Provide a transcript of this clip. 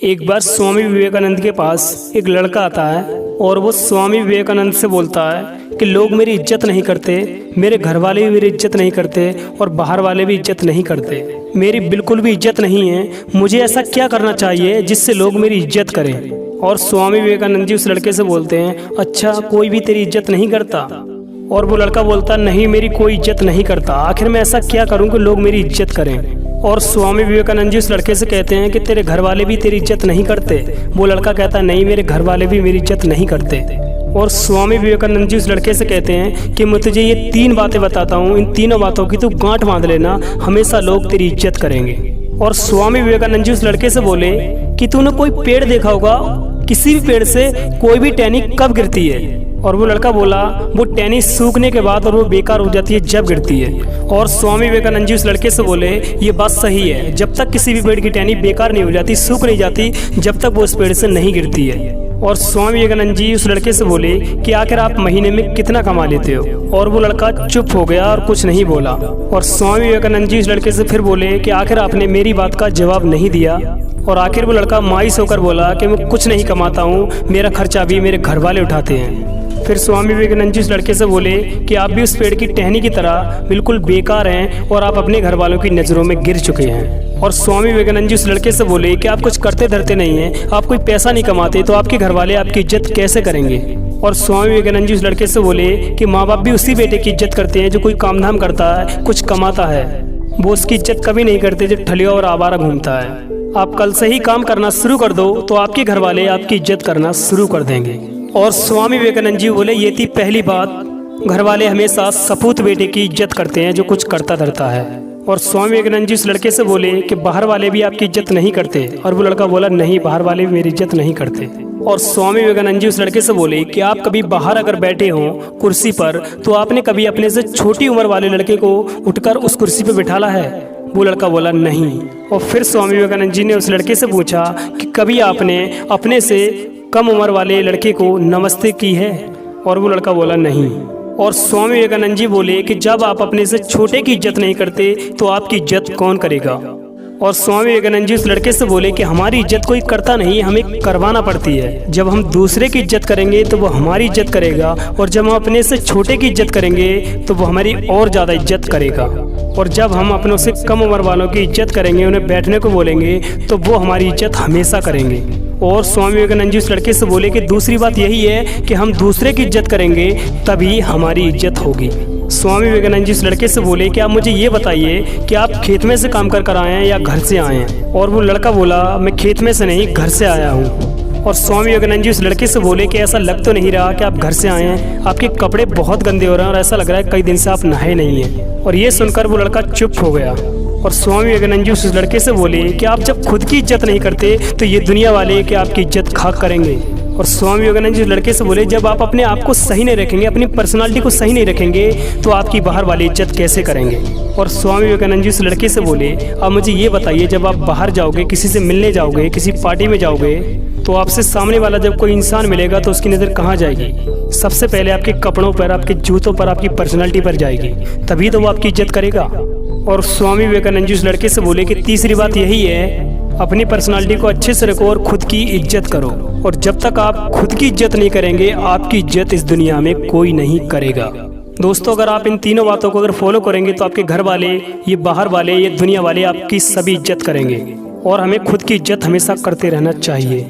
एक बार स्वामी विवेकानंद के पास एक लड़का आता है और वो स्वामी विवेकानंद से बोलता है कि लोग मेरी इज्जत नहीं करते, मेरे घर वाले भी मेरी इज्जत नहीं करते और बाहर वाले भी इज्जत नहीं करते, मेरी बिल्कुल भी इज्जत नहीं है। मुझे ऐसा क्या करना चाहिए जिससे लोग मेरी इज्जत करें। और स्वामी विवेकानंद जी उस लड़के से बोलते हैं, अच्छा कोई भी तेरी इज्जत नहीं करता? और वो लड़का बोलता, नहीं मेरी कोई इज्जत नहीं करता, आखिर मैं ऐसा क्या करूं कि लोग मेरी इज्जत करें। और स्वामी विवेकानंद जी उस लड़के से कहते हैं कि तेरे घर वाले भी तेरी इज्जत नहीं करते। वो लड़का कहता है, नहीं मेरे घर वाले भी मेरी इज्जत नहीं करते। और स्वामी विवेकानंद जी उस लड़के से कहते हैं कि मैं तुझे ये 3 बातें बताता हूँ, इन तीनों बातों की तू गांठ बांध लेना, हमेशा लोग तेरी इज्जत करेंगे। और स्वामी विवेकानंद जी उस लड़के से बोले कि तूने कोई पेड़ देखा होगा, किसी भी पेड़ से कोई भी टहनी कब गिरती है? और वो लड़का बोला, वो टहनी सूखने के बाद और वो बेकार हो जाती है जब गिरती है। और स्वामी विवेकानंद जी उस लड़के से बोले, ये बात सही है, जब तक किसी भी पेड़ की टहनी बेकार नहीं हो जाती, सूख नहीं जाती, जब तक वो उस पेड़ से नहीं गिरती है। और स्वामी विवेकानंद जी उस लड़के से बोले कि आखिर आप महीने में कितना कमा लेते हो? और वो लड़का चुप हो गया और कुछ नहीं बोला। और स्वामी विवेकानंद जी उस लड़के से फिर बोले कि आखिर आपने मेरी बात का जवाब नहीं दिया। और आखिर वो लड़का मायूस होकर बोला कि मैं कुछ नहीं कमाता हूँ, मेरा खर्चा भी मेरे घर वाले उठाते हैं। फिर स्वामी विवेकानंद जी उस लड़के से बोले कि आप भी उस पेड़ की टहनी की तरह बिल्कुल बेकार हैं और आप अपने घर वालों की नज़रों में गिर चुके हैं। और स्वामी विवेकानंद जी उस लड़के से बोले कि आप कुछ करते धरते नहीं हैं, आप कोई पैसा नहीं कमाते, तो आपके घर वाले आपकी इज्जत कैसे करेंगे? और स्वामी विवेकानंद जी उस लड़के से बोले कि माँ बाप भी उसी बेटे की इज्जत करते हैं जो कोई काम धाम करता है, कुछ कमाता है। वो उसकी इज्जत कभी नहीं करते जो ठलिया और आवारा घूमता है। आप कल से ही काम करना शुरू कर दो तो आपके घर वाले आपकी इज्जत करना शुरू कर देंगे। और स्वामी विवेकानंद जी बोले, ये थी पहली बात, घर वाले हमेशा सपूत बेटे की इज्जत करते हैं जो कुछ करता धरता है। और स्वामी विवेकानंद जी उस लड़के से बोले कि बाहर वाले भी आपकी इज्जत नहीं करते। और वो लड़का बोला, नहीं बाहर वाले भी मेरी इज्जत नहीं करते। और स्वामी विवेकानंद जी उस लड़के से बोले कि आप कभी बाहर अगर बैठे हों कुर्सी पर, तो आपने कभी अपने से छोटी उम्र वाले लड़के को उठकर उस कुर्सी पर बिठाला है? वो लड़का बोला, नहीं। और फिर स्वामी विवेकानंद जी ने उस लड़के से पूछा कि कभी आपने अपने से कम उम्र वाले लड़के को नमस्ते की है? और वो लड़का बोला, नहीं। और स्वामी विवेकानंद जी बोले कि जब आप अपने से छोटे की इज्जत नहीं करते तो आपकी इज्जत कौन करेगा? और स्वामी विवेकानंद जी उस लड़के से बोले कि हमारी इज्जत कोई करता नहीं, हमें करवाना पड़ती है। जब हम दूसरे की इज्जत करेंगे तो वो हमारी इज्जत करेगा, और जब हम अपने से छोटे की इज्जत करेंगे तो वो हमारी और ज़्यादा इज्जत करेगा। और जब हम अपनों से कम उम्र वालों की इज्जत करेंगे, उन्हें बैठने को बोलेंगे, तो वो हमारी इज्जत हमेशा करेंगे। और स्वामी विवेकानंद जी उस लड़के से बोले कि दूसरी बात यही है कि हम दूसरे की इज्जत करेंगे तभी हमारी इज्जत होगी। स्वामी विवेकानंद जी उस लड़के से बोले कि आप मुझे ये बताइए कि आप खेत में से काम कर आए हैं या घर से आए हैं? और वो लड़का बोला, मैं खेत में से नहीं, घर से आया हूँ। और स्वामी विवेकानंद जी उस लड़के से बोले कि ऐसा लग तो नहीं रहा कि आप घर से आए हैं, आपके कपड़े बहुत गंदे हो रहे हैं और ऐसा लग रहा है कई दिन से आप नहाए नहीं हैं। और ये सुनकर वो लड़का चुप हो गया। और स्वामी विवेकानंद जी उस लड़के से बोले कि आप जब खुद की इज्जत नहीं करते तो ये दुनिया वाले कि आपकी इज्जत खाक करेंगे। और स्वामी विवेकानंद जी उस लड़के से बोले, जब आप अपने आप को सही नहीं रखेंगे, अपनी पर्सनालिटी को सही नहीं रखेंगे, तो आपकी बाहर वाले इज्जत कैसे करेंगे? और स्वामी विवेकानंद जी उस लड़के से बोले, अब मुझे ये बताइए, जब आप बाहर जाओगे, किसी से मिलने जाओगे, किसी पार्टी में जाओगे, तो आपसे सामने वाला जब कोई इंसान मिलेगा तो उसकी नज़र कहाँ जाएगी? सबसे पहले आपके कपड़ों पर, आपके जूतों पर, आपकी पर्सनालिटी पर जाएगी, तभी तो वो आपकी इज्जत करेगा। और स्वामी विवेकानंद जी उस लड़के से बोले कि तीसरी बात यही है, अपनी पर्सनालिटी को अच्छे से रखो और खुद की इज्जत करो। और जब तक आप खुद की इज्जत नहीं करेंगे, आपकी इज्जत इस दुनिया में कोई नहीं करेगा। दोस्तों, अगर आप इन तीनों बातों को अगर फॉलो करेंगे तो आपके घर वाले, ये बाहर वाले, ये दुनिया वाले आपकी सभी इज्जत करेंगे। और हमें खुद की इज्जत हमेशा करते रहना चाहिए।